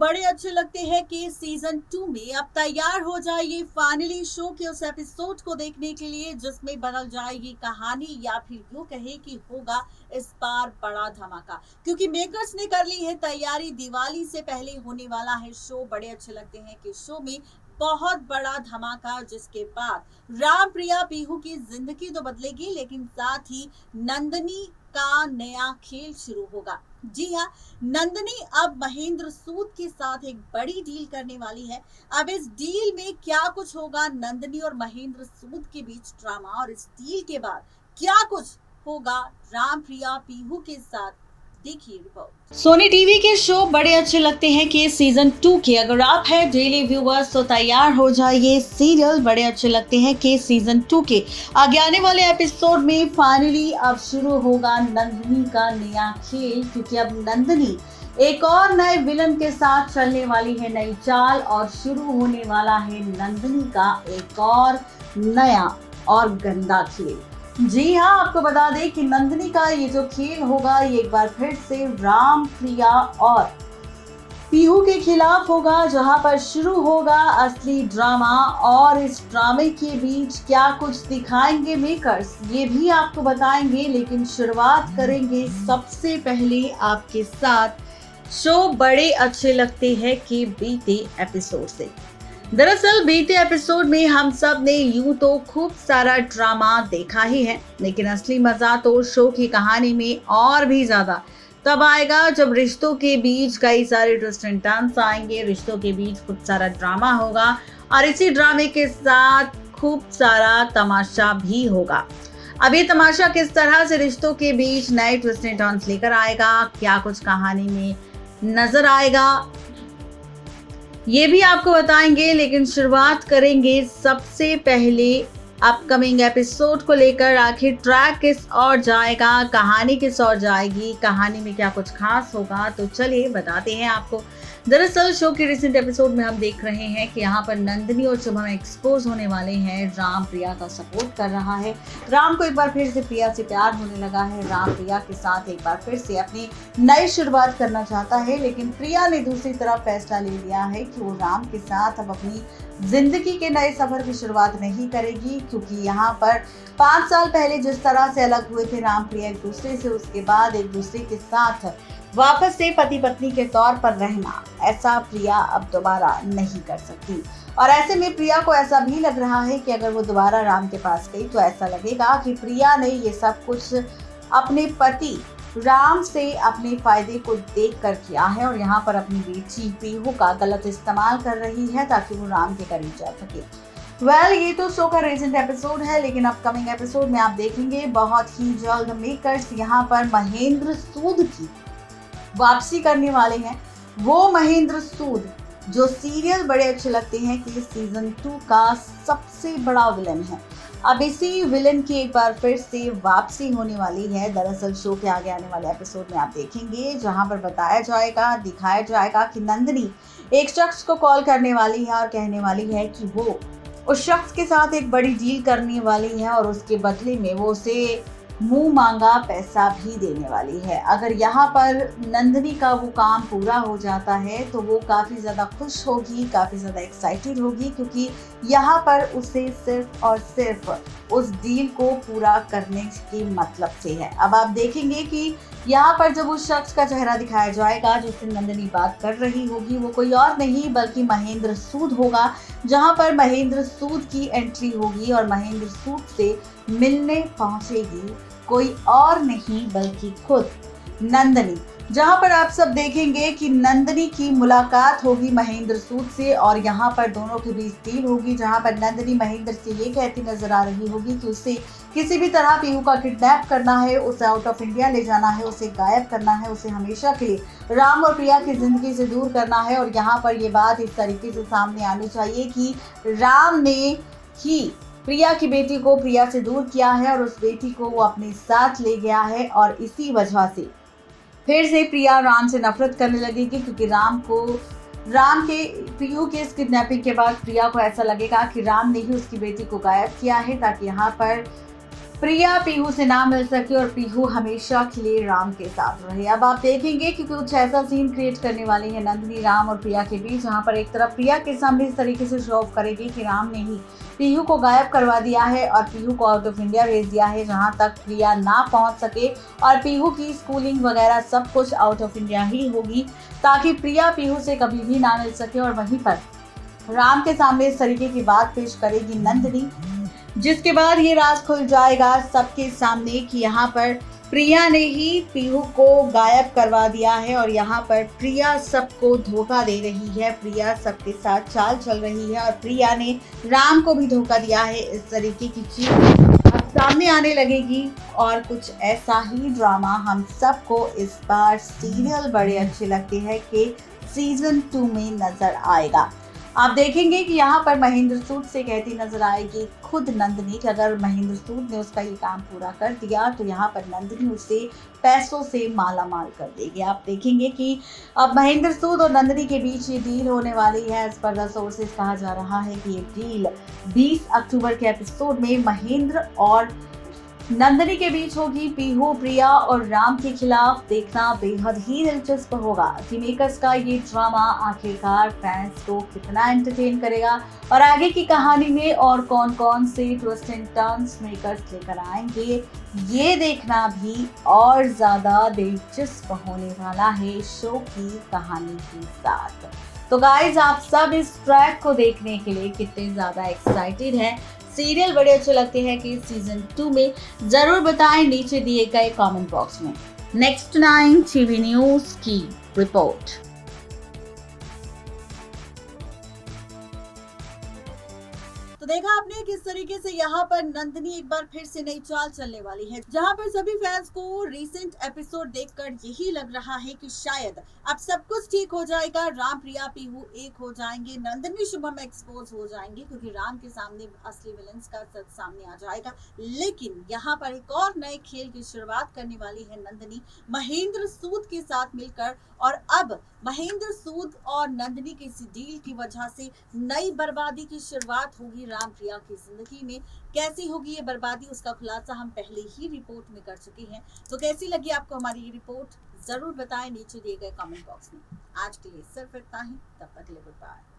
बड़े अच्छे लगते हैं कि सीजन 2 में अब तैयार हो जाइए फाइनली शो के उस एपिसोड को देखने के लिए जिसमें बदल जाएगी कहानी या फिर यूं कहे कि होगा इस बार बड़ा धमाका। क्योंकि मेकर्स ने कर ली है तैयारी, दिवाली से पहले होने वाला है शो। बड़े अच्छे लगते हैं कि शो में बहुत बड़ा धमाका, जिसके बाद राम प्रिया पीहू की जिंदगी तो बदलेगी लेकिन साथ ही नंदिनी का नया खेल शुरू होगा। जी हाँ, नंदिनी अब महेंद्र सूद के साथ एक बड़ी डील करने वाली है। अब इस डील में क्या कुछ होगा, नंदिनी और महेंद्र सूद के बीच ड्रामा, और इस डील के बाद क्या कुछ होगा राम प्रिया पीहू के साथ, देखिए रिपोर्ट। सोनी टीवी के शो बड़े अच्छे लगते हैं कि सीजन 2 के अगर आप हैं डेली व्यूअर्स तो तैयार हो जाइए। सीरियल बड़े अच्छे लगते हैं कि सीजन 2 के आगे आने वाले एपिसोड में फाइनली अब शुरू होगा नंदिनी का नया खेल। क्योंकि अब नंदिनी एक और नए विलन के साथ चलने वाली है नई चाल, और शुरू होने वाला है नंदिनी का एक और नया और गंदा खेल। जी हाँ, आपको बता दें कि नंदिनी का ये जो खेल होगा ये एक बार फिर से राम प्रिया और पीहू के खिलाफ होगा, जहां पर शुरू होगा असली ड्रामा। और इस ड्रामे के बीच क्या कुछ दिखाएंगे मेकर्स ये भी आपको बताएंगे, लेकिन शुरुआत करेंगे सबसे पहले आपके साथ शो बड़े अच्छे लगते हैं कि बीते एपिसोड से। दरअसल बीते एपिसोड में हम सब ने यूं तो खूब सारा ड्रामा देखा ही है, लेकिन असली मजा तो शो की कहानी में और भी ज्यादा तब आएगा जब रिश्तों के बीच कई सारे ट्विस्ट एंड टर्न्स आएंगे, रिश्तों के बीच खूब सारा ड्रामा होगा और इसी ड्रामे के साथ खूब सारा तमाशा भी होगा। अब ये तमाशा किस तरह से रिश्तों के बीच नए ट्विस्ट एंड टर्न्स लेकर आएगा, क्या कुछ कहानी में नजर आएगा, ये भी आपको बताएंगे। लेकिन शुरुआत करेंगे सबसे पहले अपकमिंग एपिसोड को लेकर। आखिर ट्रैक किस ओर जाएगा, कहानी किस ओर जाएगी, कहानी में क्या कुछ खास होगा, तो चलिए बताते हैं आपको। दरअसल शो के रिसेंट एपिसोड में हम देख रहे हैं कि यहाँ पर नंदिनी और शुभम एक्सपोज होने वाले हैं। राम प्रिया का सपोर्ट कर रहा है, राम को एक बार फिर से प्रिया से प्यार होने लगा है, राम प्रिया के साथ एक बार फिर से अपनी नई शुरुआत करना चाहता है। लेकिन प्रिया ने दूसरी तरफ फैसला ले लिया है कि वो राम के साथ अब अपनी जिंदगी के नए सफर की शुरुआत नहीं करेगी। क्योंकि यहाँ पर 5 साल पहले जिस तरह से अलग हुए थे राम प्रिया एक दूसरे से, उसके बाद एक दूसरे के साथ वापस से पति पत्नी के तौर पर रहना, ऐसा प्रिया अब दोबारा नहीं कर सकती। और ऐसे में प्रिया को ऐसा भी लग रहा है कि अगर वो दोबारा राम के पास गई तो ऐसा लगेगा कि प्रिया ने ये सब कुछ अपने पति राम से अपने फायदे को देखकर किया है, और यहाँ पर अपनी बेटी पीहू का गलत इस्तेमाल कर रही है ताकि वो राम के करीब जा सके। ये तो शो का रिसेंट एपिसोड है, लेकिन अपकमिंग एपिसोड में आप देखेंगे बहुत ही जल्द मेकर्स यहाँ पर महेंद्र सूद की वापसी करने वाले हैं। वो महेंद्र सूद जो सीरियल बड़े अच्छे लगते हैं कि सीजन 2 का सबसे बड़ा विलन है, अब इसी विलन की एक बार फिर से वापसी होने वाली है। दरअसल शो के आगे आने वाले एपिसोड में आप देखेंगे जहां पर बताया जाएगा, दिखाया जाएगा कि नंदिनी एक शख्स को कॉल करने वाली है और कहने वाली है कि वो उस शख्स के साथ एक बड़ी डील करने वाली है और उसके बदले में वो उसे मुंह मांगा पैसा भी देने वाली है। अगर यहाँ पर नंदिनी का वो काम पूरा हो जाता है तो वो काफ़ी ज़्यादा खुश होगी, काफ़ी ज़्यादा एक्साइटेड होगी, क्योंकि यहाँ पर उसे सिर्फ और सिर्फ उस डील को पूरा करने के मतलब से है। अब आप देखेंगे कि यहाँ पर जब उस शख्स का चेहरा दिखाया जाएगा जिससे नंदिनी बात कर रही होगी, वो कोई और नहीं बल्कि महेंद्र सूद होगा। जहाँ पर महेंद्र सूद की एंट्री होगी और महेंद्र सूद से मिलने पहुंचेगी कोई और नहीं बल्कि खुद नंदिनी। जहां पर आप सब देखेंगे कि नंदिनी की मुलाकात होगी महेंद्र सूद से, और यहाँ पर दोनों के बीच डील होगी जहां पर नंदिनी महेंद्र से ये कहती नजर आ रही होगी कि उसे किसी भी तरह पीहू का किडनैप करना है, उसे आउट ऑफ इंडिया ले जाना है, उसे गायब करना है, उसे हमेशा के लिए राम और प्रिया की जिंदगी से दूर करना है। और यहाँ पर ये बात इस तरीके से सामने आनी चाहिए कि राम ने ही प्रिया की बेटी को प्रिया से दूर किया है और उस बेटी को वो अपने साथ ले गया है, और इसी वजह से फिर से प्रिया राम से नफरत करने लगेगी। क्योंकि राम के पीहू के इस किडनैपिंग के बाद प्रिया को ऐसा लगेगा कि राम ने ही उसकी बेटी को गायब किया है ताकि यहाँ पर प्रिया पीहू से ना मिल सके और पीहू हमेशा के लिए राम के साथ रहे। अब आप देखेंगे कि कुछ ऐसा सीन क्रिएट करने वाली है नंदिनी राम और प्रिया के बीच, जहां पर एक तरफ प्रिया के सामने इस तरीके से शो ऑफ करेगी कि राम ने ही पीहू को गायब करवा दिया है और पीहू को आउट ऑफ इंडिया भेज दिया है, जहां तक प्रिया ना पहुंच सके और पीहू की स्कूलिंग वगैरह सब कुछ आउट ऑफ इंडिया ही होगी, ताकि प्रिया पीहू से कभी भी ना मिल सके। और वहीं पर राम के सामने इस तरीके की बात पेश करेगी नंदिनी, जिसके बाद ये राज खुल जाएगा सबके सामने कि यहाँ पर प्रिया ने ही पीहू को गायब करवा दिया है और यहाँ पर प्रिया सबको धोखा दे रही है, प्रिया सबके साथ चाल चल रही है और प्रिया ने राम को भी धोखा दिया है। इस तरीके की चीज अब सामने आने लगेगी और कुछ ऐसा ही ड्रामा हम सबको इस बार सीरियल बड़े अच्छे लगते हैं कि सीजन 2 में नजर आएगा। आप देखेंगे कि यहाँ पर महेंद्र सूद से कहती नजर आएगी खुद नंदिनी कि अगर महेंद्र सूद ने उसका ये काम पूरा कर दिया तो यहाँ पर नंदिनी उसे पैसों से माला माल कर देगी। आप देखेंगे कि अब महेंद्र सूद और नंदिनी के बीच ये डील होने वाली है। एज पर द सोर्सेज कहा जा रहा है कि ये डील 20 अक्टूबर के एपिसोड में महेंद्र और नंदिनी के बीच होगी। पीहू, प्रिया और राम के खिलाफ देखना बेहद ही दिलचस्प होगा कि मेकर्स का ये ड्रामा आखिरकार फैंस को कितना एंटरटेन करेगा और आगे की कहानी में और कौन कौन से ट्विस्ट एंड टर्न्स मेकर्स लेकर आएंगे, ये देखना भी और ज्यादा दिलचस्प होने वाला है शो की कहानी के साथ। तो गाइज, आप सब इस ट्रैक को देखने के लिए कितने ज्यादा एक्साइटेड हैं, सीरियल बड़े अच्छे लगते हैं कि सीजन 2 में, जरूर बताएं नीचे दिए गए कमेंट बॉक्स में। नेक्स्ट 9 टीवी न्यूज की रिपोर्ट। तो देखा आपने किस तरीके से यहाँ पर नंदिनी एक बार फिर से नई चाल चलने वाली है, जहाँ पर सभी फैंस को रीसेंट एपिसोड देखकर यही लग रहा है कि शायद अब सब कुछ ठीक हो जाएगा, राम प्रिया पीहू एक हो जाएंगे, नंदिनी शुभम एक्सपोज हो जाएंगे क्योंकि राम के सामने असली विलेंस का सच सामने आ जाएगा। लेकिन यहाँ पर एक और नए खेल की शुरुआत करने वाली है नंदिनी महेंद्र सूद के साथ मिलकर, और अब महेंद्र सूद और नंदिनी के इस डील की वजह से नई बर्बादी की शुरुआत होगी राम प्रिया की जिंदगी में। कैसी होगी ये बर्बादी, उसका खुलासा हम पहले ही रिपोर्ट में कर चुके हैं। तो कैसी लगी आपको हमारी ये रिपोर्ट, जरूर बताएं नीचे दिए गए कमेंट बॉक्स में। आज के लिए सिर्फ इतना ही, तब तक के लिए गुड बाय।